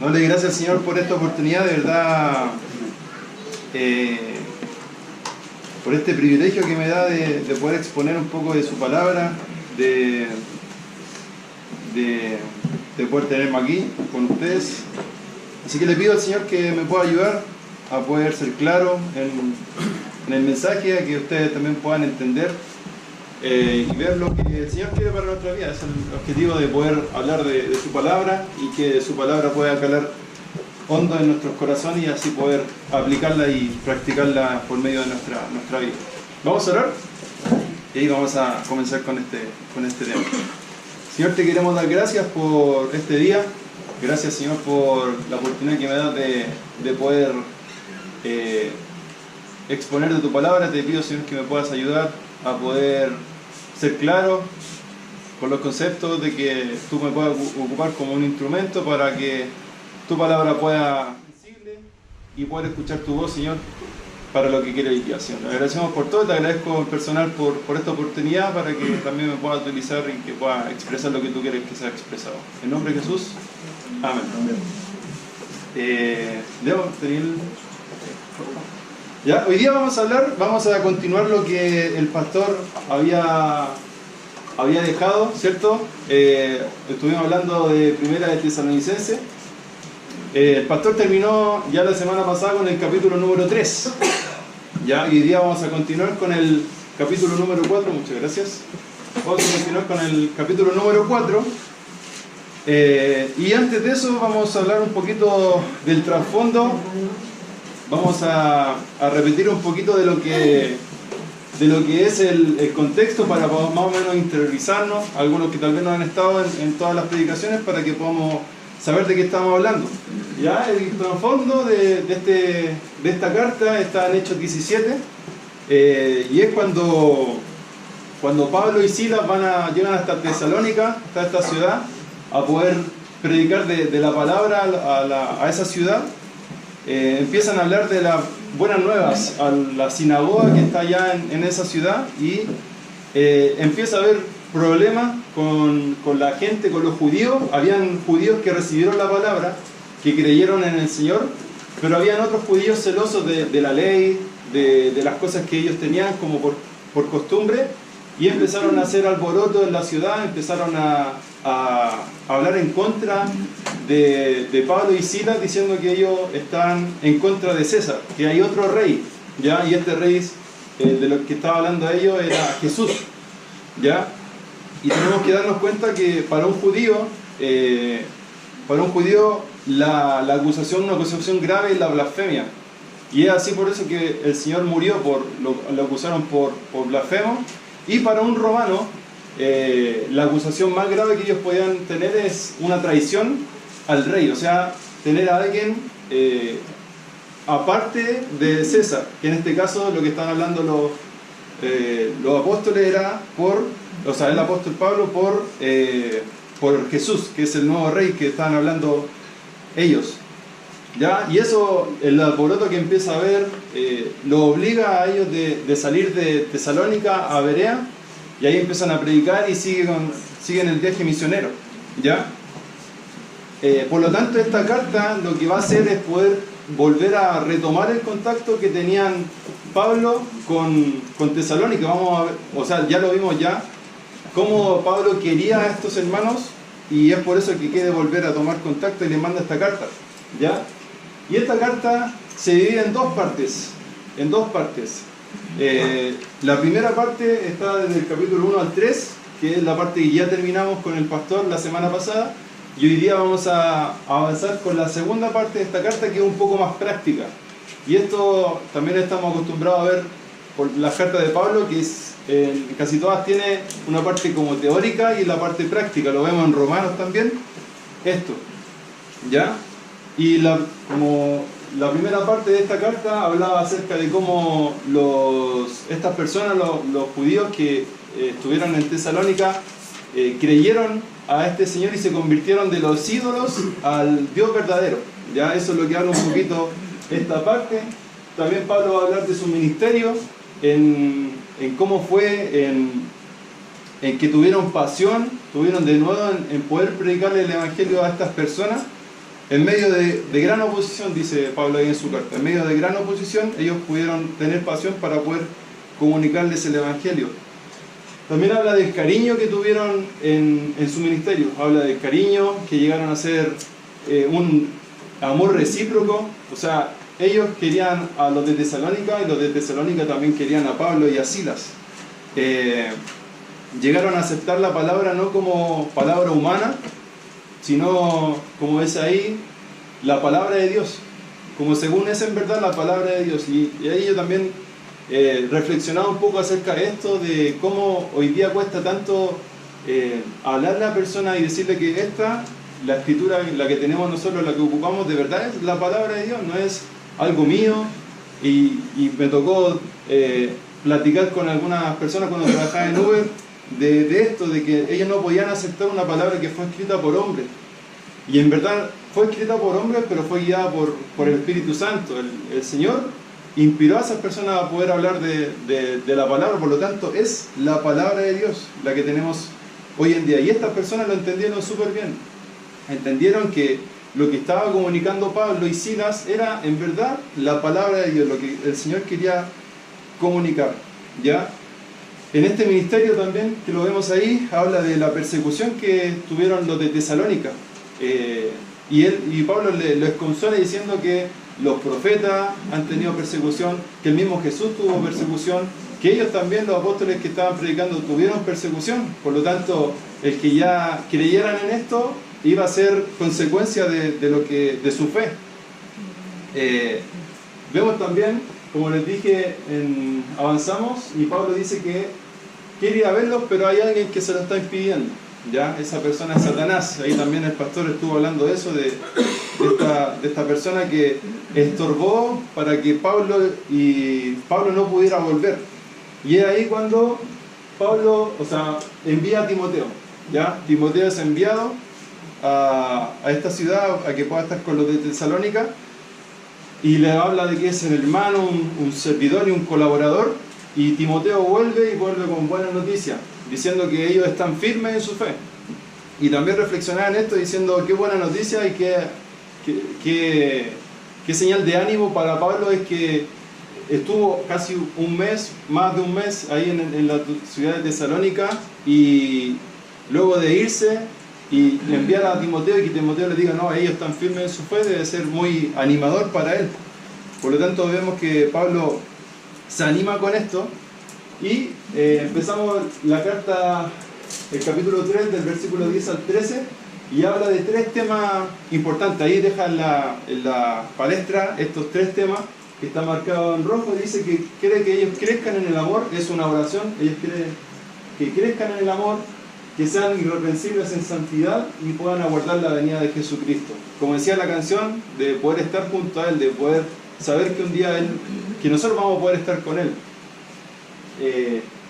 No, le doy gracias al Señor por esta oportunidad, de verdad, por este privilegio que me da de poder exponer un poco de su palabra, de poder tenerme aquí con ustedes. Así que le pido al Señor que me pueda ayudar a poder ser claro en el mensaje, a que ustedes también puedan entender y ver lo que el Señor quiere para nuestra vida. Es el objetivo de poder hablar de su palabra y que su palabra pueda calar hondo en nuestros corazones y así poder aplicarla y practicarla por medio de nuestra vida. ¿Vamos a orar? Y ahí vamos a comenzar con este tema. Señor, te queremos dar gracias por este día. Gracias, Señor, por la oportunidad que me das de poder exponer de tu palabra. Te pido, Señor, que me puedas ayudar a poder ser claro con los conceptos, de que tú me puedas ocupar como un instrumento para que tu palabra pueda ser sensible y poder escuchar tu voz, Señor, para lo que quiere hoy día, Señor. Te agradecemos por todo, te agradezco en personal por esta oportunidad para que también me pueda utilizar y que pueda expresar lo que tú quieres que sea expresado. En nombre de Jesús, amén. Leo, ya, hoy día vamos a continuar lo que el pastor había dejado, ¿cierto? Estuvimos hablando de Primera de Tesalonicenses. El pastor terminó ya la semana pasada con el capítulo número 3. Ya, y hoy día vamos a continuar con el capítulo número 4. Muchas gracias. Vamos a continuar con el capítulo número 4. Y antes de eso vamos a hablar un poquito del trasfondo. Vamos a repetir un poquito de lo que es el contexto para más o menos interiorizarnos, algunos que tal vez no han estado en todas las predicaciones, para que podamos saber de qué estamos hablando. Ya, el trasfondo de esta carta está en Hechos 17, y es cuando Pablo y Silas llegan hasta Tesalónica, hasta esta ciudad, a poder predicar de la palabra a esa ciudad. Empiezan a hablar de las buenas nuevas a la sinagoga que está allá en esa ciudad, y empieza a haber problemas con la gente, con los judíos. Habían judíos que recibieron la palabra, que creyeron en el Señor, pero habían otros judíos celosos de la ley, de las cosas que ellos tenían como por costumbre, y empezaron a hacer alboroto en la ciudad, empezaron a hablar en contra de Pablo y Silas, diciendo que ellos están en contra de César, que hay otro rey, ¿ya? Y este rey de lo que estaba hablando a ellos era Jesús, ¿ya? Y tenemos que darnos cuenta que para un judío la acusación, una acusación grave, es la blasfemia. Y es así por eso que el Señor murió, lo acusaron por blasfemo. Y para un romano, la acusación más grave que ellos podían tener es una traición al rey, o sea, tener a alguien aparte de César, que en este caso lo que están hablando los apóstoles era el apóstol Pablo por Jesús, que es el nuevo rey que estaban hablando ellos. ¿Ya? Y eso, el alboroto que empieza a haber, lo obliga a ellos de salir de Tesalónica a Berea, y ahí empiezan a predicar y siguen el viaje misionero, ¿ya? Por lo tanto, esta carta lo que va a hacer es poder volver a retomar el contacto que tenían Pablo con Tesalónica. Vamos a ver, o sea, ya lo vimos ya, cómo Pablo quería a estos hermanos, y es por eso que quiere volver a tomar contacto y les manda esta carta, ¿ya? Y esta carta se divide en dos partes. La primera parte está desde el capítulo 1 al 3, que es la parte que ya terminamos con el pastor la semana pasada, y hoy día vamos a avanzar con la segunda parte de esta carta, que es un poco más práctica. Y esto también estamos acostumbrados a ver por las cartas de Pablo, que casi todas tiene una parte como teórica y la parte práctica. Lo vemos en Romanos también, esto, ¿ya? Y como la primera parte de esta carta hablaba acerca de cómo estas personas, los judíos que estuvieron en Tesalónica, creyeron a este Señor y se convirtieron de los ídolos al Dios verdadero. Ya, eso es lo que habla un poquito esta parte. También Pablo va a hablar de su ministerio, en cómo fue, en que tuvieron pasión, tuvieron de nuevo en poder predicarle el Evangelio a estas personas. en medio de gran oposición, dice Pablo ahí en su carta, en medio de gran oposición, ellos pudieron tener pasión para poder comunicarles el Evangelio. También habla del cariño que tuvieron en su ministerio, habla del cariño, que llegaron a ser un amor recíproco, o sea, ellos querían a los de Tesalónica y los de Tesalónica también querían a Pablo y a Silas. Llegaron a aceptar la palabra no como palabra humana, sino, como es ahí, la palabra de Dios, como según es en verdad la palabra de Dios. Y ahí yo también reflexionaba un poco acerca de esto, de cómo hoy día cuesta tanto hablarle a la persona y decirle que la escritura, la que tenemos nosotros, la que ocupamos, de verdad es la palabra de Dios, no es algo mío. Y me tocó platicar con algunas personas cuando trabajaba en Uber de esto, de que ellos no podían aceptar una palabra que fue escrita por hombres. Y en verdad fue escrita por hombres, pero fue guiada por el Espíritu Santo. El Señor inspiró a esas personas a poder hablar de la palabra, por lo tanto es la palabra de Dios la que tenemos hoy en día. Y estas personas lo entendieron súper bien. Entendieron que lo que estaba comunicando Pablo y Silas era en verdad la palabra de Dios, lo que el Señor quería comunicar, ¿ya? En este ministerio también, que lo vemos ahí, habla de la persecución que tuvieron los de Tesalónica. Y Pablo les consuela diciendo que los profetas han tenido persecución, que el mismo Jesús tuvo persecución, que ellos también, los apóstoles que estaban predicando, tuvieron persecución. Por lo tanto, el que ya creyeran en esto iba a ser consecuencia de su fe. Vemos también, como les dije, avanzamos, y Pablo dice que quiere ir a verlos, pero hay alguien que se lo está impidiendo, ¿ya? Esa persona es Satanás. Ahí también el pastor estuvo hablando de eso, de esta persona que estorbó para que Pablo no pudiera volver. Y es ahí cuando Pablo, envía a Timoteo, ¿ya? Timoteo es enviado a esta ciudad a que pueda estar con los de Tesalónica, y le habla de que es un hermano, un servidor y un colaborador. Y Timoteo vuelve con buenas noticias, diciendo que ellos están firmes en su fe. Y también reflexionar en esto diciendo qué buena noticia y qué señal de ánimo para Pablo es que estuvo casi un mes, más de un mes ahí en la ciudad de Tesalónica, y luego de irse y enviar a Timoteo y que Timoteo le diga no, ellos están firmes en su fe, debe ser muy animador para él. Por lo tanto vemos que Pablo se anima con esto, y empezamos la carta, el capítulo 3, del versículo 10 al 13, y habla de 3 temas importantes. Ahí deja en la palestra estos 3 temas que están marcados en rojo. Dice que quiere que ellos crezcan en el amor, es una oración, ellos quieren que crezcan en el amor, que sean irreprensibles en santidad y puedan aguardar la venida de Jesucristo. Como decía la canción, de poder estar junto a Él, de poder saber que un día que nosotros vamos a poder estar con Él.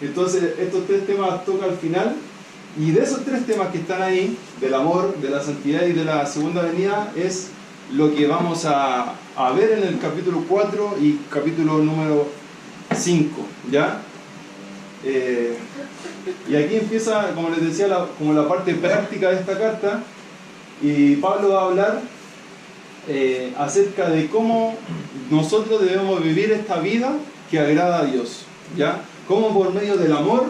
Entonces estos 3 temas toca al final, y de esos 3 temas que están ahí, del amor, de la santidad y de la segunda venida, es lo que vamos a ver en el capítulo 4 y capítulo número 5, ¿ya? Y aquí empieza, como les decía, como la parte práctica de esta carta, y Pablo va a hablar acerca de cómo nosotros debemos vivir esta vida que agrada a Dios, ¿ya? Cómo por medio del amor,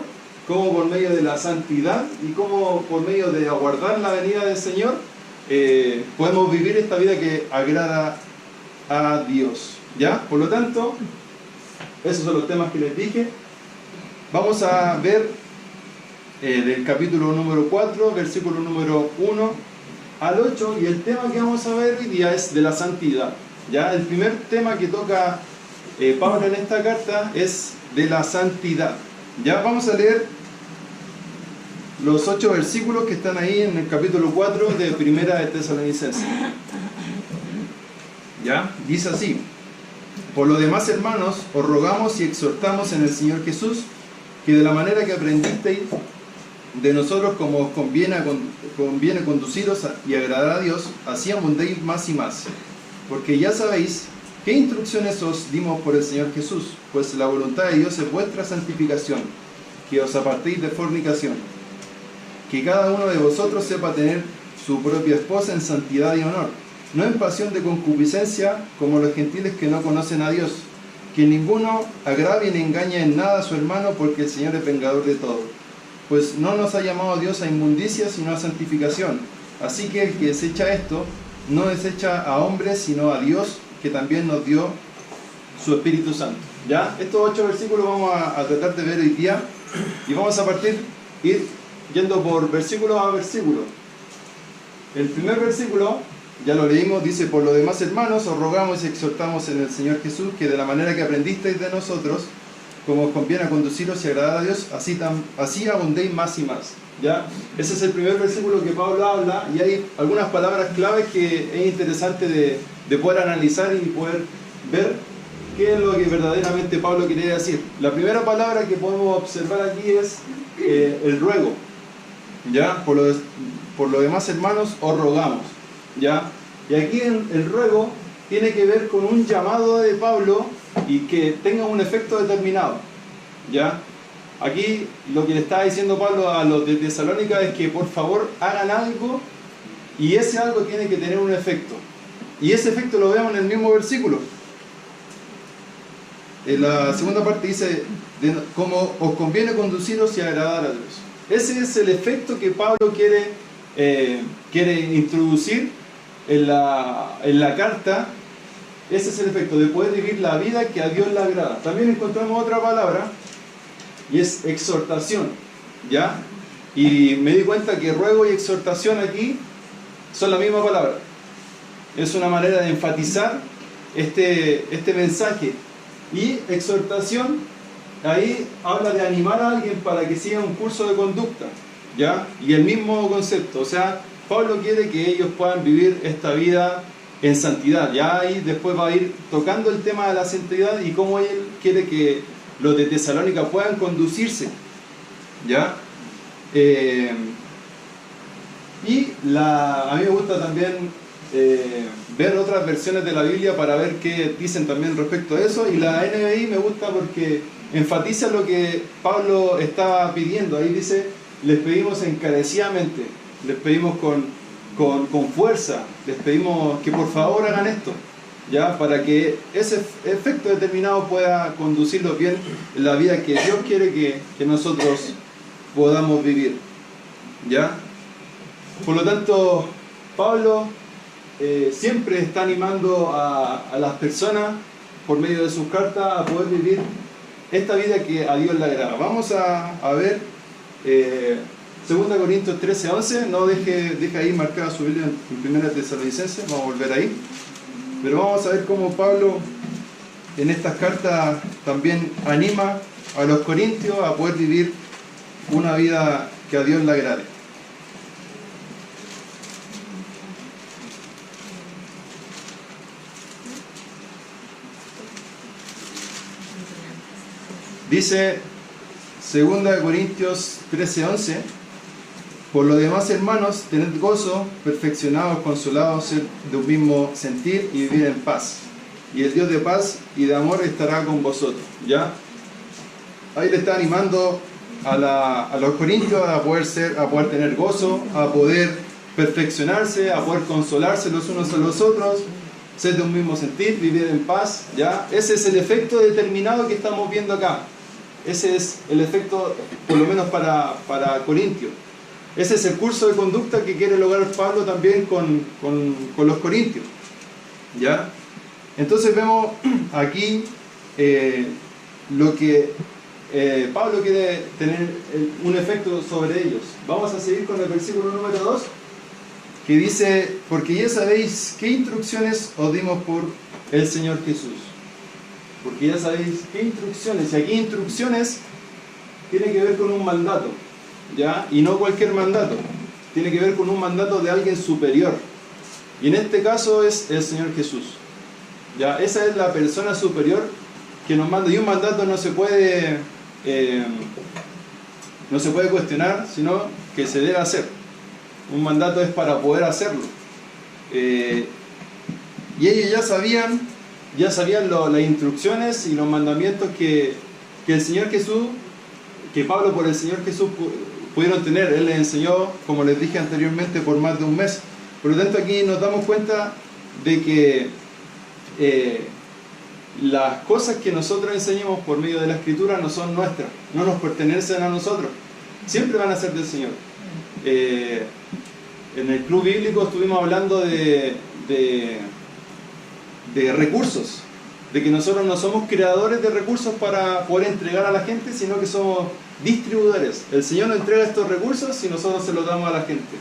cómo por medio de la santidad y cómo por medio de aguardar la venida del Señor podemos vivir esta vida que agrada a Dios, ¿ya? Por lo tanto, esos son los temas que les dije. Vamos a ver del capítulo número 4, versículo número 1 al 8, y el tema que vamos a ver hoy día es de la santidad, ¿ya? El primer tema que toca Pablo en esta carta es de la santidad. Ya vamos a leer los 8 versículos que están ahí en el capítulo 4 de Primera de Tesalonicenses. ¿Ya? Dice así: por lo demás, hermanos, os rogamos y exhortamos en el Señor Jesús, que de la manera que aprendisteis de nosotros, como os conviene conduciros y agradar a Dios, así abundéis más y más. Porque ya sabéis qué instrucciones os dimos por el Señor Jesús, pues la voluntad de Dios es vuestra santificación, que os apartéis de fornicación, que cada uno de vosotros sepa tener su propia esposa en santidad y honor, no en pasión de concupiscencia como los gentiles que no conocen a Dios. Que ninguno agravie ni engañe en nada a su hermano, porque el Señor es vengador de todo. Pues no nos ha llamado Dios a inmundicia, sino a santificación. Así que el que desecha esto, no desecha a hombres, sino a Dios, que también nos dio su Espíritu Santo. ¿Ya? Estos 8 versículos vamos a tratar de ver hoy día, y vamos a ir yendo por versículo a versículo. El primer versículo, ya lo leímos, dice: por lo demás, hermanos, os rogamos y exhortamos en el Señor Jesús, que de la manera que aprendisteis de nosotros, como os conviene a conduciros y agradar a Dios, así abundéis más y más. ¿Ya? Ese es el primer versículo que Pablo habla, y hay algunas palabras claves que es interesante de poder analizar y poder ver qué es lo que verdaderamente Pablo quería decir. La primera palabra que podemos observar aquí es el ruego. ¿Ya? Por lo demás, hermanos, os rogamos. ¿Ya? Y aquí el ruego tiene que ver con un llamado de Pablo y que tenga un efecto determinado. ¿Ya? Aquí lo que le está diciendo Pablo a los de Tesalónica es que por favor hagan algo, y ese algo tiene que tener un efecto. Y ese efecto lo vemos en el mismo versículo. En la segunda parte dice: como os conviene conduciros y agradar a Dios. Ese es el efecto que Pablo quiere introducir en la carta. Ese es el efecto de poder vivir la vida que a Dios le agrada. También encontramos otra palabra, y es exhortación. ¿Ya? Y me di cuenta que ruego y exhortación aquí son la misma palabra. Es una manera de enfatizar este mensaje. Y exhortación, ahí habla de animar a alguien para que siga un curso de conducta. ¿Ya? Y el mismo concepto. O sea, Pablo quiere que ellos puedan vivir esta vida en santidad. Ya ahí después va a ir tocando el tema de la santidad y cómo él quiere que los de Tesalónica puedan conducirse. ¿Ya? A mí me gusta también ver otras versiones de la Biblia para ver qué dicen también respecto a eso. Y la NBI me gusta porque enfatiza lo que Pablo estaba pidiendo. Ahí dice: les pedimos encarecidamente, les pedimos con fuerza, les pedimos que por favor hagan esto, ¿ya? Para que ese efecto determinado pueda conducirlos bien en la vida que Dios quiere que nosotros podamos vivir. ¿Ya? Por lo tanto, Pablo siempre está animando a las personas por medio de sus cartas a poder vivir esta vida que a Dios le agrada. Vamos a ver 2 Corintios 13:11. No deja ahí marcada su Biblia en 1 Tesalonicenses. Vamos a volver ahí. Pero vamos a ver cómo Pablo en estas cartas también anima a los corintios a poder vivir una vida que a Dios le agrade. Dice 2 Corintios 13:11: por lo demás, hermanos, tened gozo, perfeccionados, consolados, ser de un mismo sentir y vivir en paz. Y el Dios de paz y de amor estará con vosotros. ¿Ya? Ahí le está animando a los corintios a poder tener gozo, a poder perfeccionarse, a poder consolarse los unos a los otros, ser de un mismo sentir, vivir en paz. ¿Ya? Ese es el efecto determinado que estamos viendo acá. Ese es el efecto, por lo menos para Corintios. Ese es el curso de conducta que quiere lograr Pablo también con los corintios. ¿Ya? Entonces vemos aquí lo que Pablo quiere tener un efecto sobre ellos. Vamos a seguir con el versículo número 2, que dice: porque ya sabéis qué instrucciones os dimos por el Señor Jesús. Porque ya sabéis qué instrucciones. Y aquí instrucciones tiene que ver con un mandato, ¿ya? Y no cualquier mandato. Tiene que ver con un mandato de alguien superior. Y en este caso es el Señor Jesús. ¿Ya? Esa es la persona superior que nos manda. Y un mandato no se puede cuestionar, sino que se debe hacer. Un mandato es para poder hacerlo. Y ellos ya sabían las instrucciones y los mandamientos que el Señor Jesús, que Pablo por el Señor Jesús pudieron tener. Él les enseñó, como les dije anteriormente, por más de un mes. Por lo tanto, aquí nos damos cuenta de que las cosas que nosotros enseñamos por medio de la Escritura no son nuestras, no nos pertenecen a nosotros, siempre van a ser del Señor. En el club bíblico estuvimos hablando de recursos, de que nosotros no somos creadores de recursos para poder entregar a la gente, sino que somos distribuidores. El Señor nos entrega estos recursos y nosotros se los damos a la gente.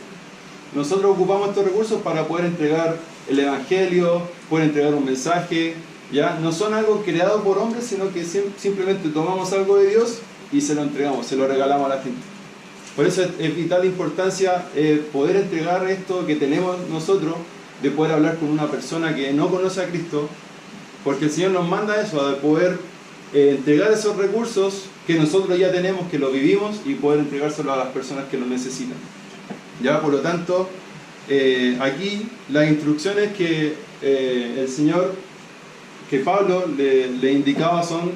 Nosotros ocupamos estos recursos para poder entregar el Evangelio, poder entregar un mensaje, ¿ya? No son algo creado por hombres, sino que simplemente tomamos algo de Dios y se lo entregamos, se lo regalamos a la gente. Por eso es vital importancia poder entregar esto que tenemos nosotros, de poder hablar con una persona que no conoce a Cristo, porque el Señor nos manda eso, de poder entregar esos recursos que nosotros ya tenemos, que lo vivimos, y poder entregárselo a las personas que lo necesitan. Ya, por lo tanto, aquí las instrucciones que el Señor, que Pablo le indicaba, son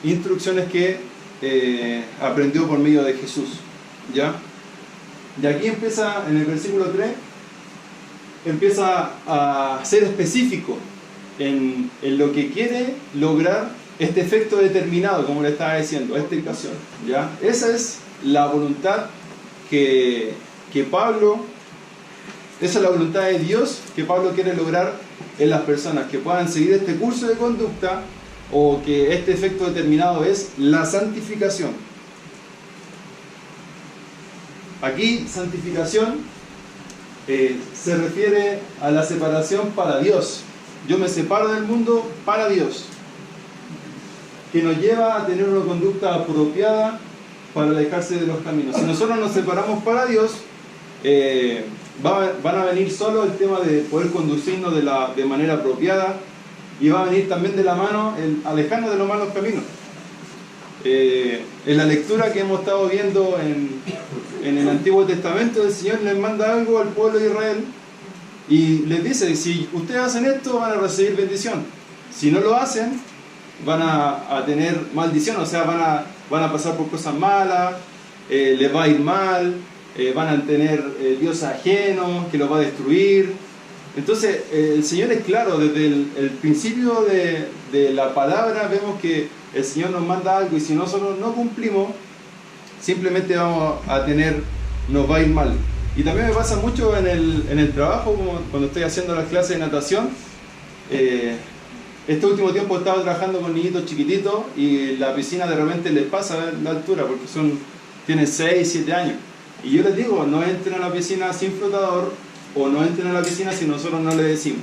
instrucciones que aprendió por medio de Jesús. ¿Ya? Y aquí empieza, en el versículo 3, empieza a ser específico en lo que quiere lograr este efecto determinado, como le estaba diciendo, esta ocasión. ¿Ya? Esa es la voluntad que Pablo, esa es la voluntad de Dios que Pablo quiere lograr en las personas, que puedan seguir este curso de conducta, o que este efecto determinado es la santificación. Aquí, santificación se refiere a la separación para Dios. Yo me separo del mundo para Dios, que nos lleva a tener una conducta apropiada para alejarse de los caminos. Si nosotros nos separamos para Dios, van a venir solo el tema de poder conducirnos de manera apropiada, y va a venir también de la mano el alejarnos de los malos caminos. En la lectura que hemos estado viendo en el Antiguo Testamento, el Señor les manda algo al pueblo de Israel y les dice: si ustedes hacen esto, van a recibir bendición. Si no lo hacen, van a tener maldición, o sea, van a pasar por cosas malas, les va a ir mal, van a tener dioses ajenos que los va a destruir. Entonces el Señor es claro, desde el principio de la palabra vemos que el Señor nos manda algo, y si nosotros no cumplimos, simplemente nos va a ir mal. Y también me pasa mucho en el trabajo, como cuando estoy haciendo las clases de natación. Este último tiempo he estado trabajando con niñitos chiquititos, y la piscina de repente les pasa la altura, porque tienen 6, 7 años. Y yo les digo, no entren a la piscina sin flotador, o no entren a la piscina si nosotros no les decimos.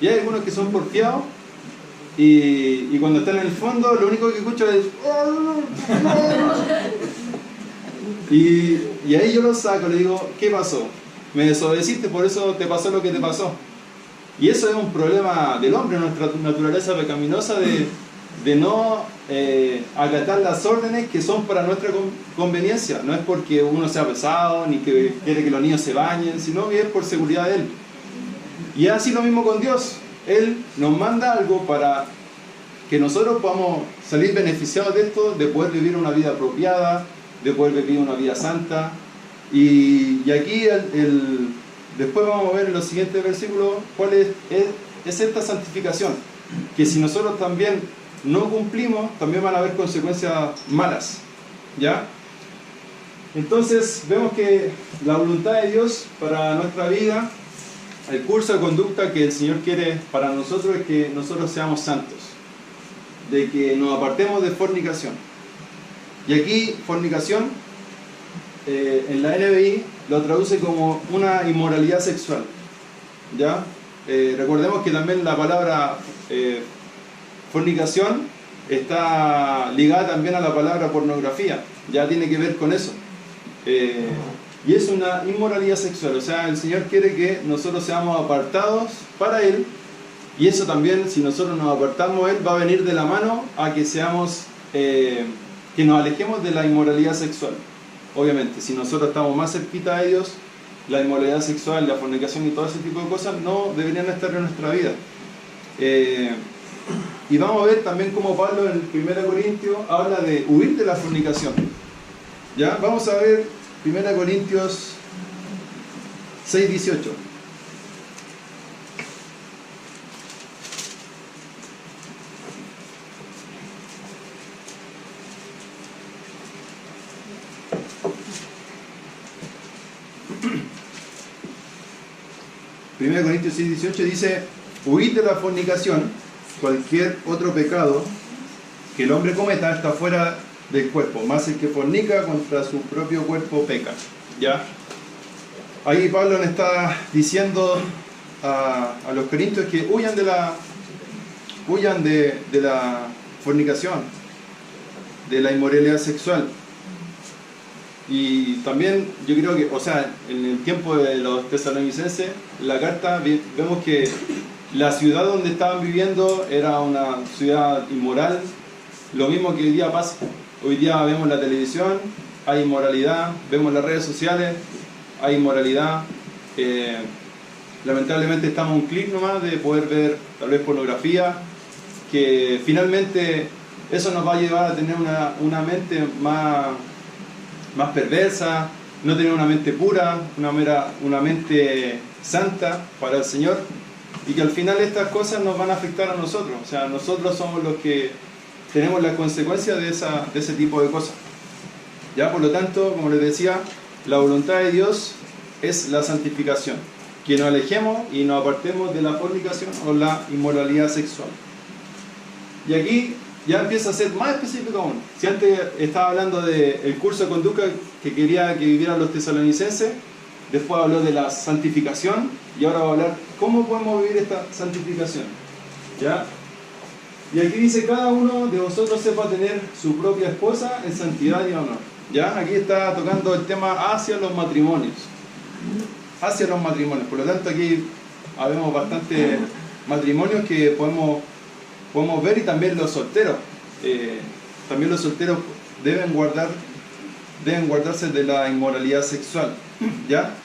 Y hay algunos que son porfiados, y cuando están en el fondo, lo único que escucho es... Y ahí yo los saco, le digo: ¿qué pasó? Me desobedeciste, por eso te pasó lo que te pasó. Y eso es un problema del hombre, nuestra naturaleza pecaminosa de no acatar las órdenes que son para nuestra conveniencia. No es porque uno sea pesado, ni que quiere que los niños se bañen, sino que es por seguridad de él. Y es así lo mismo con Dios. Él nos manda algo para que nosotros podamos salir beneficiados de esto, de poder vivir una vida apropiada, de poder vivir una vida santa. Y aquí después vamos a ver en los siguientes versículos cuál es esta santificación, que si nosotros también no cumplimos, también van a haber consecuencias malas. ¿Ya? Entonces vemos que la voluntad de Dios para nuestra vida, el curso de conducta que el Señor quiere para nosotros, es que nosotros seamos santos, de que nos apartemos de fornicación. Y aquí fornicación, en la NBI lo traduce como una inmoralidad sexual. ¿Ya? Recordemos que también la palabra fornicación está ligada también a la palabra pornografía, ya tiene que ver con eso. Y es una inmoralidad sexual, o sea, el Señor quiere que nosotros seamos apartados para Él, y eso también, si nosotros nos apartamos Él, va a venir de la mano a que seamos, que nos alejemos de la inmoralidad sexual. Obviamente, si nosotros estamos más cerquita de Dios, la inmoralidad sexual, la fornicación y todo ese tipo de cosas no deberían estar en nuestra vida. Y vamos a ver también cómo Pablo en 1 Corintios habla de huir de la fornicación. ¿Ya? Vamos a ver 1 Corintios 6:18. 1 Corintios 6, 18 dice: huid de la fornicación. Cualquier otro pecado que el hombre cometa está fuera del cuerpo, más el que fornica contra su propio cuerpo peca. ¿Ya? Ahí Pablo le está diciendo a los corintios que huyan de la fornicación, de la inmoralidad sexual. Y también yo creo que, o sea, en el tiempo de los tesalonicenses, la carta, vemos que la ciudad donde estaban viviendo era una ciudad inmoral, lo mismo que hoy día pasa. Hoy día vemos la televisión, hay inmoralidad, vemos las redes sociales, hay inmoralidad. Lamentablemente estamos a un clic nomás de poder ver tal vez pornografía, que finalmente eso nos va a llevar a tener una mente más perversa, no tener una mente pura, una mente santa para el Señor, y que al final estas cosas nos van a afectar a nosotros. O sea, nosotros somos los que tenemos las consecuencias de ese tipo de cosas. Ya, por lo tanto, como les decía, la voluntad de Dios es la santificación, que nos alejemos y nos apartemos de la fornicación o la inmoralidad sexual. Y aquí ya empieza a ser más específico aún. Si antes estaba hablando del curso de conducta que quería que vivieran los tesalonicenses, después habló de la santificación, y ahora va a hablar cómo podemos vivir esta santificación. ¿Ya? Y aquí dice: cada uno de vosotros sepa tener su propia esposa en santidad y honor. ¿Ya? Aquí está tocando el tema hacia los matrimonios. Hacia los matrimonios. Por lo tanto, aquí habemos bastantes matrimonios que podemos ver, y también los solteros. También los solteros deben guardarse de la inmoralidad sexual. ¿Ya?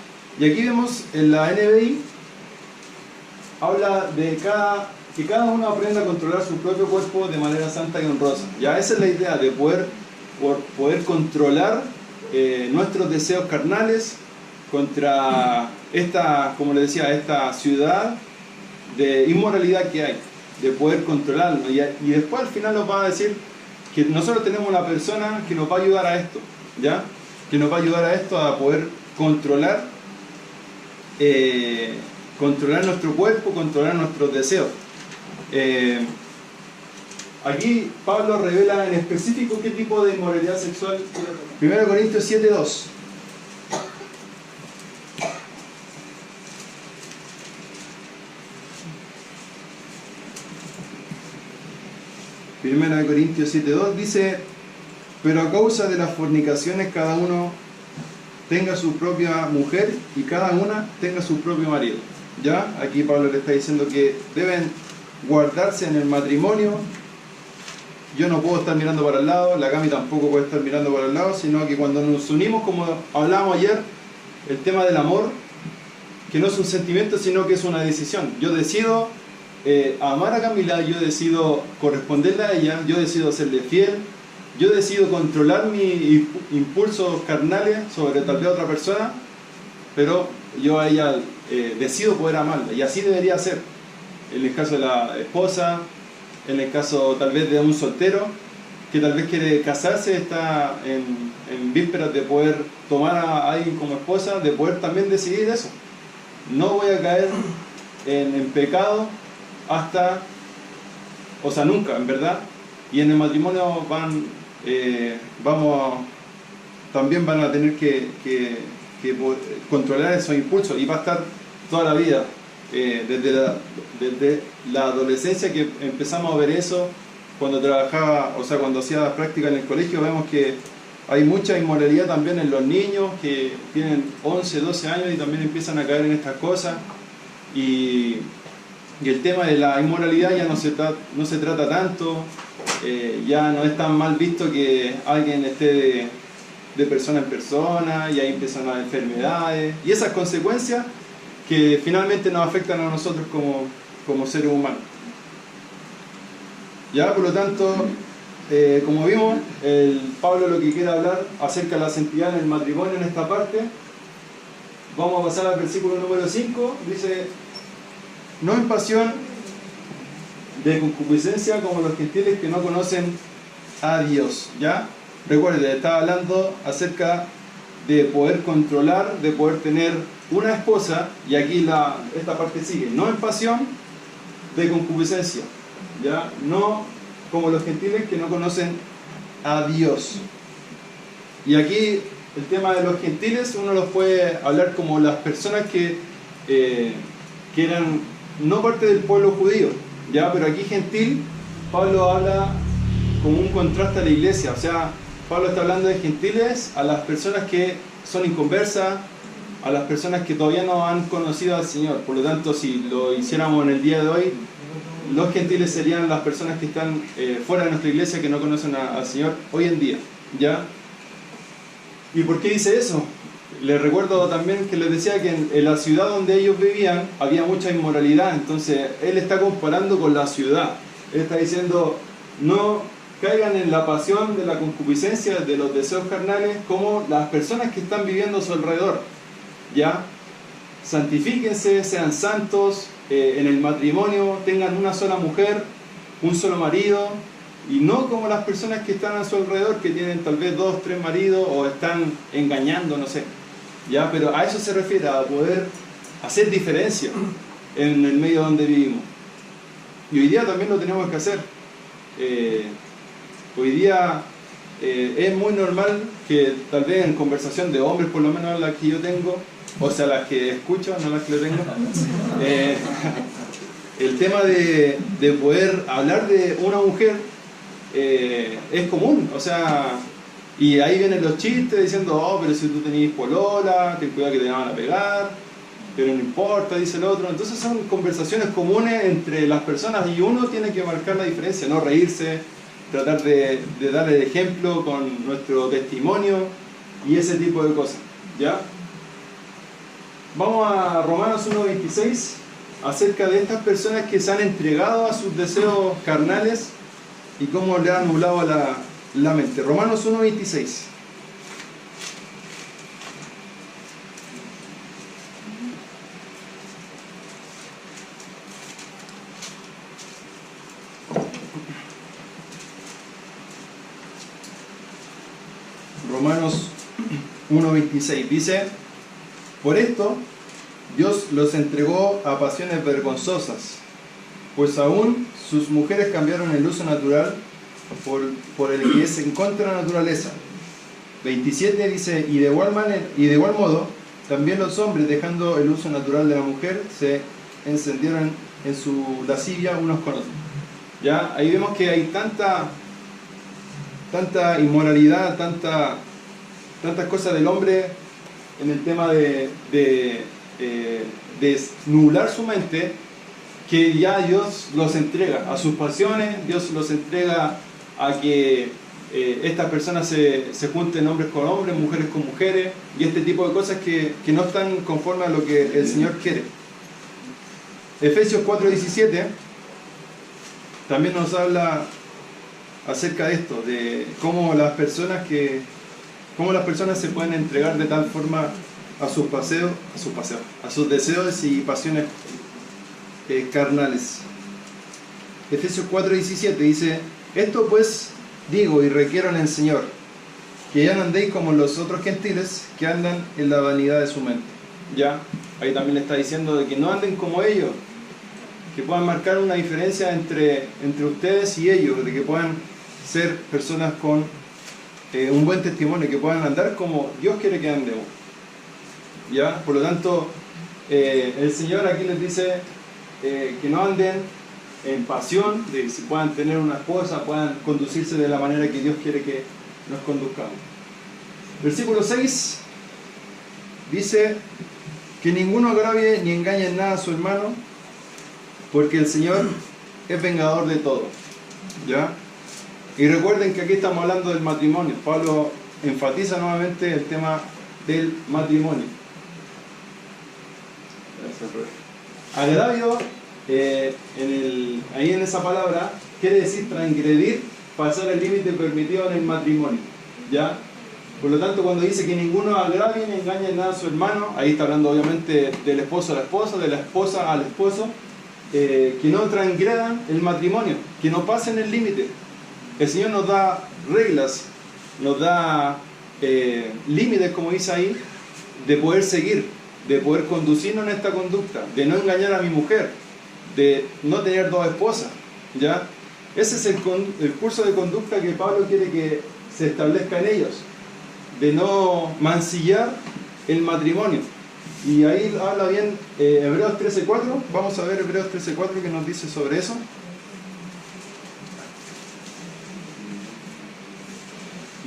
Y aquí vemos en la NBI, habla de que cada uno aprenda a controlar su propio cuerpo de manera santa y honrosa. Ya, esa es la idea, de poder controlar nuestros deseos carnales contra esta, como les decía, esta ciudad de inmoralidad que hay, de poder controlarlo. Y después al final nos va a decir que nosotros tenemos una persona que nos va a ayudar a esto, ¿ya? Que nos va a ayudar a esto, a poder controlar nuestro cuerpo, controlar nuestros deseos. Aquí Pablo revela en específico qué tipo de inmoralidad sexual. 1 Corintios 7, 2. Primera de Corintios 7:2 dice: pero a causa de las fornicaciones cada uno tenga su propia mujer y cada una tenga su propio marido. ¿Ya? Aquí Pablo le está diciendo que deben guardarse en el matrimonio. Yo no puedo estar mirando para el lado, la Cami tampoco puede estar mirando para el lado, sino que cuando nos unimos, como hablábamos ayer, el tema del amor, que no es un sentimiento, sino que es una decisión. Yo decido amar a Camila, yo decido corresponderle a ella, yo decido serle fiel, yo decido controlar mis impulsos carnales sobre tal vez otra persona, pero yo a ella decido poder amarla, y así debería ser. En el caso de la esposa, en el caso tal vez de un soltero que tal vez quiere casarse, está en vísperas de poder tomar a alguien como esposa, de poder también decidir eso. No voy a caer en pecado hasta, o sea, nunca, en verdad. Y en el matrimonio también van a tener que controlar esos impulsos, y va a estar toda la vida. Desde la adolescencia que empezamos a ver eso, cuando trabajaba, o sea, cuando hacía práctica en el colegio, vemos que hay mucha inmoralidad también en los niños que tienen 11, 12 años y también empiezan a caer en estas cosas. Y el tema de la inmoralidad ya no se trata tanto, ya no es tan mal visto que alguien esté de persona en persona, y ahí empiezan las enfermedades y esas consecuencias que finalmente nos afectan a nosotros como seres humanos. Ya, por lo tanto, como vimos, Pablo lo que quiere hablar acerca de la santidad en el matrimonio en esta parte. Vamos a pasar al versículo número 5, dice: no en pasión de concupiscencia como los gentiles que no conocen a Dios. ¿Ya? Recuerden, estaba hablando acerca de poder controlar, de poder tener una esposa, y aquí esta parte sigue, no en pasión de concupiscencia, ¿ya? No como los gentiles que no conocen a Dios. Y aquí el tema de los gentiles uno los puede hablar como las personas que eran no parte del pueblo judío, ¿ya? Pero aquí gentil, Pablo habla como un contraste a la iglesia, o sea, Pablo está hablando de gentiles a las personas que son inconversas, a las personas que todavía no han conocido al Señor. Por lo tanto, si lo hiciéramos en el día de hoy, los gentiles serían las personas que están fuera de nuestra iglesia, que no conocen al Señor hoy en día, ¿ya? ¿Y por qué dice eso? Les recuerdo también que les decía que en la ciudad donde ellos vivían había mucha inmoralidad. Entonces él está comparando con la ciudad. Él está diciendo, no caigan en la pasión de la concupiscencia, de los deseos carnales, como las personas que están viviendo a su alrededor, ¿ya? Santifíquense, sean santos en el matrimonio, tengan una sola mujer, un solo marido, y no como las personas que están a su alrededor, que tienen tal vez 2, 3 maridos, o están engañando, no sé, ¿ya? Pero a eso se refiere, a poder hacer diferencia en el medio donde vivimos. Y hoy día también lo tenemos que hacer. Hoy día es muy normal que tal vez en conversación de hombres, por lo menos las que yo tengo, o sea, las que escucho, no las que lo tengo, el tema de poder hablar de una mujer es común, o sea, y ahí vienen los chistes diciendo, oh, pero si tú tenías polola, ten cuidado que te van a pegar, pero no importa, dice el otro. Entonces son conversaciones comunes entre las personas y uno tiene que marcar la diferencia, no reírse, tratar de dar el ejemplo con nuestro testimonio y ese tipo de cosas, ¿ya? Vamos a Romanos 1:26, acerca de estas personas que se han entregado a sus deseos carnales y cómo le han nublado la mente. Romanos 1:26. Romanos 1:26 dice, por esto Dios los entregó a pasiones vergonzosas, pues aún sus mujeres cambiaron el uso natural por el que es en contra de la naturaleza. 27 dice, y de igual modo, también los hombres, dejando el uso natural de la mujer, se encendieron en su lascivia unos con otros. ¿Ya? Ahí vemos que hay tanta inmoralidad, tantas cosas del hombre en el tema de nublar su mente, que ya Dios los entrega a sus pasiones, Dios los entrega a que estas personas se junten hombres con hombres, mujeres con mujeres, y este tipo de cosas que no están conformes a lo que el Señor quiere. Efesios 4:17 también nos habla acerca de esto, de cómo las personas se pueden entregar de tal forma a sus deseos y pasiones carnales. Efesios 4:17 dice, esto pues digo y requiero en el Señor, que ya no andéis como los otros gentiles que andan en la vanidad de su mente. Ya, ahí también le está diciendo de que no anden como ellos, que puedan marcar una diferencia entre ustedes y ellos, de que puedan ser personas con un buen testimonio, que puedan andar como Dios quiere que andemos. ¿Ya? Por lo tanto, el Señor aquí les dice que no anden en pasión, de que si puedan tener una esposa, puedan conducirse de la manera que Dios quiere que nos conduzcamos. Versículo 6 dice que ninguno agravie ni engañe en nada a su hermano, porque el Señor es vengador de todo. ¿Ya? Y recuerden que aquí estamos hablando del matrimonio. Pablo enfatiza nuevamente el tema del matrimonio. Agravio, ahí en esa palabra, quiere decir transgredir, pasar el límite permitido en el matrimonio. ¿Ya? Por lo tanto, cuando dice que ninguno agravie ni engañe nada a su hermano, ahí está hablando obviamente del esposo a la esposa, de la esposa al esposo, que no transgredan el matrimonio, que no pasen el límite. El Señor nos da reglas, nos da límites, como dice ahí, de poder seguir, de poder conducirnos en esta conducta, de no engañar a mi mujer, de no tener dos esposas, ¿ya? Ese es el curso de conducta que Pablo quiere que se establezca en ellos, de no mancillar el matrimonio. Y ahí habla bien Hebreos 13:4. Vamos a ver Hebreos 13:4 que nos dice sobre eso.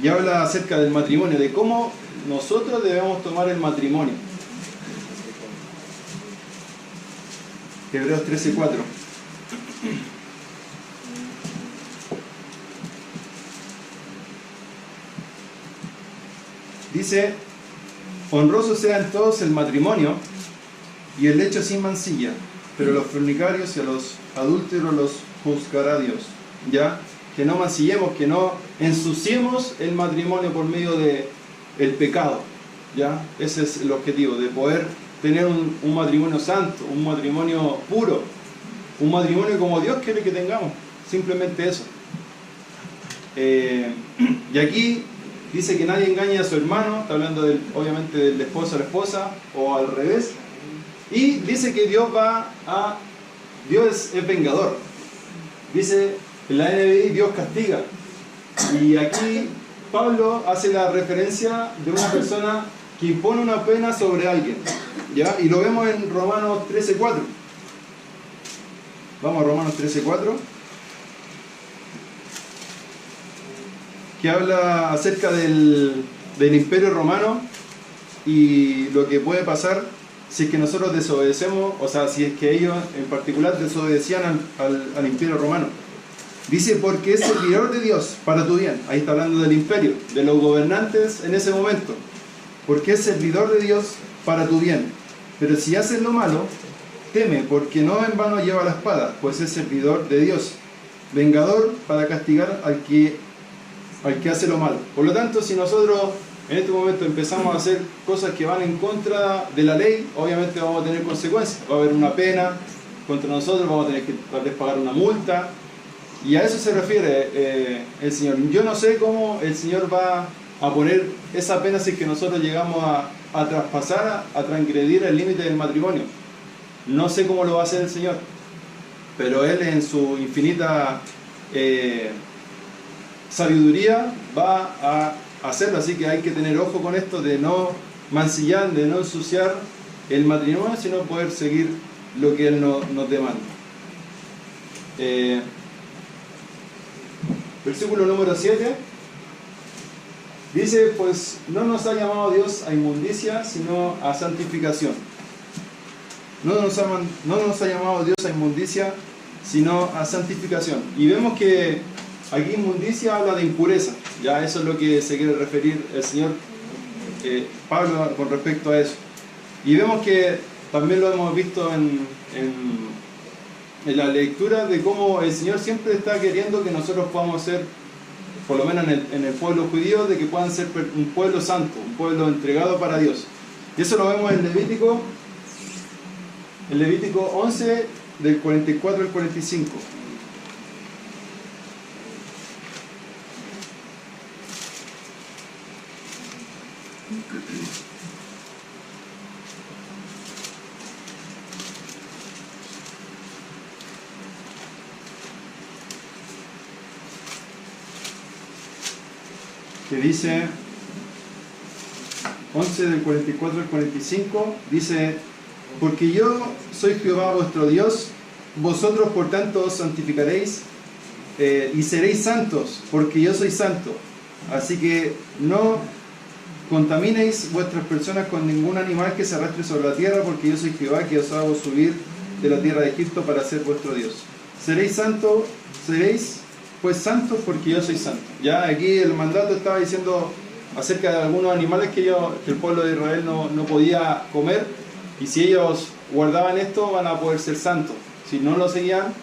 Y habla acerca del matrimonio, de cómo nosotros debemos tomar el matrimonio. Hebreos 13:4. Dice: honroso sea en todos el matrimonio y el lecho sin mancilla, pero los fornicarios y a los adúlteros los juzgará Dios. ¿Ya? Que no mancillemos, que no ensuciemos el matrimonio por medio de el pecado. ¿Ya? Ese es el objetivo, de poder tener un matrimonio santo, un matrimonio puro, un matrimonio como Dios quiere que tengamos. Simplemente eso. Y aquí dice que nadie engañe a su hermano, está hablando obviamente del esposo a la esposa, o al revés. Y dice que Dios es vengador. Dice en la NBI, Dios castiga. Y aquí Pablo hace la referencia de una persona que impone una pena sobre alguien, ¿ya? Y lo vemos en Romanos 13:4. Vamos a Romanos 13:4. Que habla acerca del imperio romano y lo que puede pasar si es que nosotros desobedecemos, o sea, si es que ellos en particular desobedecían al imperio romano. Dice: porque es servidor de Dios para tu bien. Ahí está hablando del imperio, de los gobernantes en ese momento. Porque es servidor de Dios para tu bien. Pero si haces lo malo, teme, porque no en vano lleva la espada, pues es servidor de Dios, vengador para castigar al que hace lo malo. Por lo tanto, si nosotros en este momento empezamos a hacer cosas que van en contra de la ley, obviamente vamos a tener consecuencias. Va a haber una pena contra nosotros, vamos a tener que tal vez pagar una multa. Y a eso se refiere el Señor. Yo no sé cómo el Señor va a poner esa pena si es que nosotros llegamos a traspasar, a transgredir el límite del matrimonio. No sé cómo lo va a hacer el Señor, pero Él en su infinita sabiduría va a hacerlo. Así que hay que tener ojo con esto de no mancillar, de no ensuciar el matrimonio, sino poder seguir lo que Él nos demanda. Versículo número 7 dice: pues no nos ha llamado Dios a inmundicia, sino a santificación. No nos ha llamado Dios a inmundicia, sino a santificación. Y vemos que aquí inmundicia habla de impureza. Ya eso es lo que se quiere referir el Señor Pablo con respecto a eso. Y vemos que también lo hemos visto en la lectura de cómo el Señor siempre está queriendo que nosotros podamos ser, por lo menos en el pueblo judío, de que puedan ser un pueblo santo, un pueblo entregado para Dios. Y eso lo vemos en Levítico 11, del 44 al 45. Que dice 11 del 44 al 45, dice: porque yo soy Jehová vuestro Dios, vosotros por tanto os santificaréis y seréis santos, porque yo soy santo. Así que no contaminéis vuestras personas con ningún animal que se arrastre sobre la tierra, porque yo soy Jehová que os hago subir de la tierra de Egipto para ser vuestro Dios. Seréis santos, seréis pues santos porque yo soy santo. Ya aquí el mandato estaba diciendo acerca de algunos animales que el pueblo de Israel no podía comer, y si ellos guardaban esto van a poder ser santos. Si no lo seguían,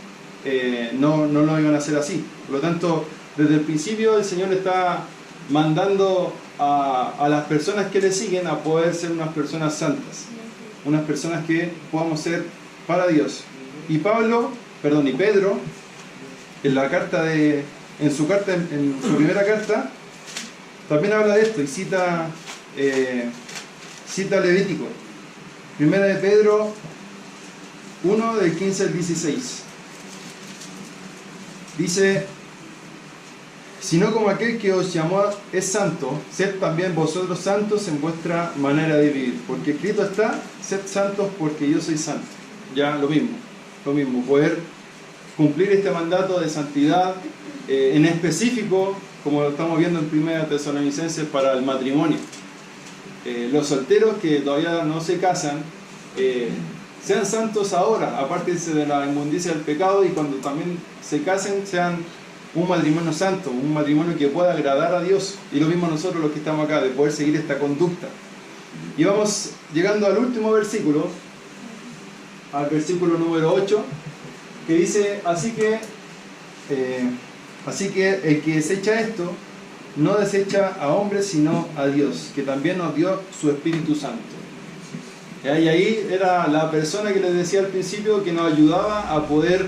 no lo iban a hacer así. Por lo tanto, desde el principio el Señor está mandando a las personas que le siguen a poder ser unas personas santas, unas personas que podamos ser para Dios. Y Pedro, en su primera carta, también habla de esto y cita Levítico. Primera de Pedro 1, del 15 al 16. Dice: sino como aquel que os llamó es santo, sed también vosotros santos en vuestra manera de vivir. Porque escrito está: sed santos porque yo soy santo. Ya lo mismo, poder cumplir este mandato de santidad, en específico, como lo estamos viendo en 1 Tesalonicenses, para el matrimonio. Los solteros que todavía no se casan, sean santos ahora, apártense de la inmundicia del pecado, y cuando también se casen, sean un matrimonio santo, un matrimonio que pueda agradar a Dios. Y lo mismo nosotros los que estamos acá, de poder seguir esta conducta. Y vamos llegando al último versículo, al versículo número 8, que dice: así que el que desecha esto, no desecha a hombres, sino a Dios, que también nos dio su Espíritu Santo. Y ahí era la persona que les decía al principio, que nos ayudaba a poder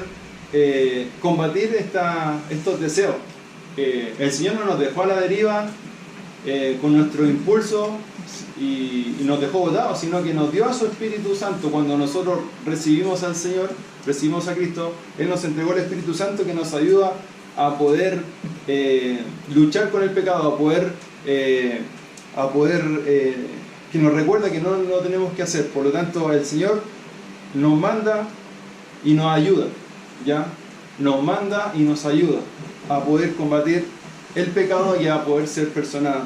combatir estos deseos. El Señor no nos dejó a la deriva con nuestro impulso y nos dejó botados, sino que nos dio a su Espíritu Santo. Cuando nosotros recibimos al Señor, recibimos a Cristo, Él nos entregó el Espíritu Santo, que nos ayuda a poder luchar con el pecado, a poder que nos recuerda que no lo tenemos que hacer. Por lo tanto, el Señor nos manda y nos ayuda, ¿ya? Nos manda y nos ayuda a poder combatir el pecado y a poder ser personas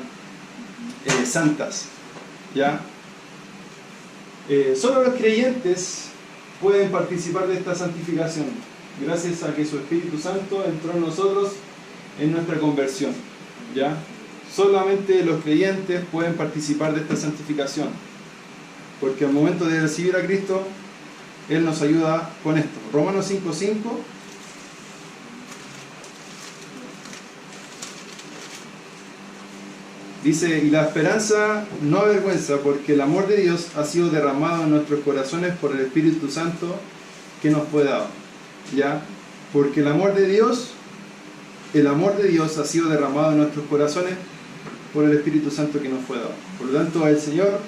santas, ¿ya? Solo los creyentes pueden participar de esta santificación, gracias a que su Espíritu Santo entró en nosotros en nuestra conversión, ¿ya? Solamente los creyentes pueden participar de esta santificación, porque al momento de recibir a Cristo, Él nos ayuda con esto. Romanos 5:5 dice: y la esperanza no avergüenza, porque el amor de Dios ha sido derramado en nuestros corazones por el Espíritu Santo que nos fue dado. ¿Ya? Porque el amor de Dios ha sido derramado en nuestros corazones por el Espíritu Santo que nos fue dado. Por lo tanto, el Señor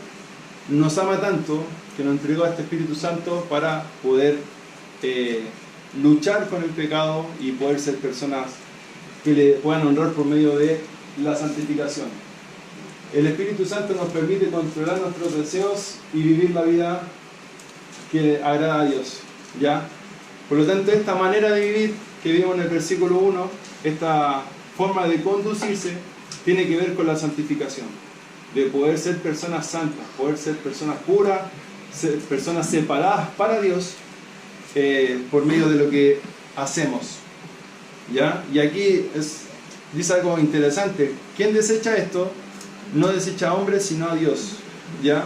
nos ama tanto que nos entregó a este Espíritu Santo para poder luchar con el pecado y poder ser personas que le puedan honrar por medio de la santificación. El Espíritu Santo nos permite controlar nuestros deseos y vivir la vida que agrada a Dios, ¿ya? Por lo tanto, esta manera de vivir que vimos en el versículo 1, esta forma de conducirse, tiene que ver con la santificación, de poder ser personas santas, poder ser personas puras, ser personas separadas para Dios, por medio de lo que hacemos, ¿ya? Y aquí dice algo interesante: ¿quién desecha esto? No desecha a hombres, sino a Dios, ¿ya?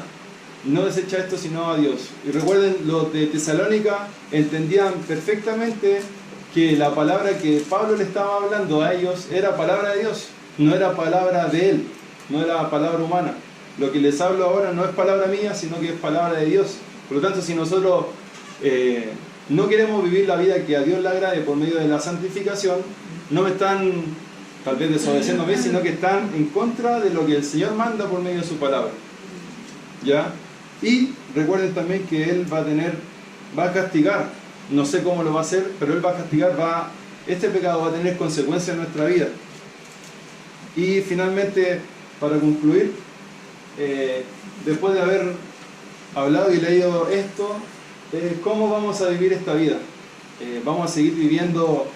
No desecha esto sino a Dios. Y recuerden, los de Tesalónica entendían perfectamente que la palabra que Pablo le estaba hablando a ellos era palabra de Dios, no era palabra de él, no era palabra humana. Lo que les hablo ahora no es palabra mía, sino que es palabra de Dios. Por lo tanto, si nosotros no queremos vivir la vida que a Dios le agrade por medio de la santificación, no me están tal vez desobedeciendo a mí, sino que están en contra de lo que el Señor manda por medio de su palabra, ¿ya? Y recuerden también que Él va a castigar, no sé cómo lo va a hacer, pero Él va a castigar, este pecado va a tener consecuencias en nuestra vida. Y finalmente, para concluir, después de haber hablado y leído esto, ¿cómo vamos a vivir esta vida? ¿Vamos a seguir viviendo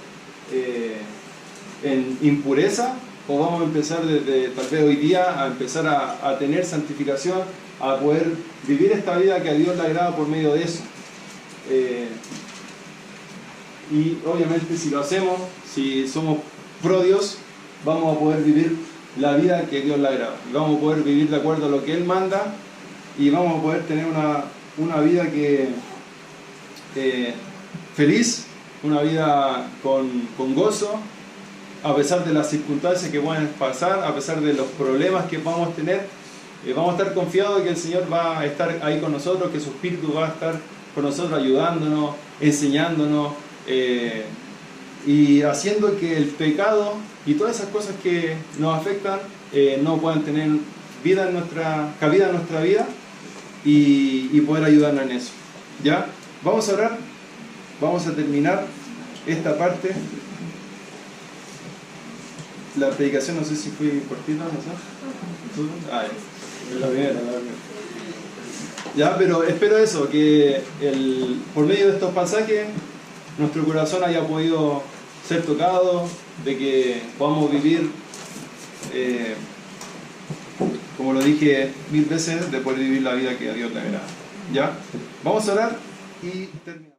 en impureza? ¿O vamos a empezar desde tal vez hoy día a empezar a tener santificación, a poder vivir esta vida que a Dios le agrada por medio de eso? Y obviamente, si lo hacemos, si somos pro Dios, vamos a poder vivir la vida que a Dios le agrada. Vamos a poder vivir de acuerdo a lo que Él manda, y vamos a poder tener una vida feliz, una vida con gozo, a pesar de las circunstancias que pueden pasar, a pesar de los problemas que vamos a tener. Vamos a estar confiados de que el Señor va a estar ahí con nosotros, que su Espíritu va a estar con nosotros ayudándonos, enseñándonos, y haciendo que el pecado y todas esas cosas que nos afectan no puedan tener cabida en nuestra vida, y poder ayudarnos en eso. ¿Ya? Vamos a orar, vamos a terminar esta parte. La predicación no sé si fue cortita, no sé. Ah, ya. La primera. Ya, pero espero eso, que por medio de estos pasajes nuestro corazón haya podido ser tocado, de que podamos vivir, como lo dije 1000 veces, de poder vivir la vida que a Dios le agrada. ¿Ya? Vamos a orar y terminamos.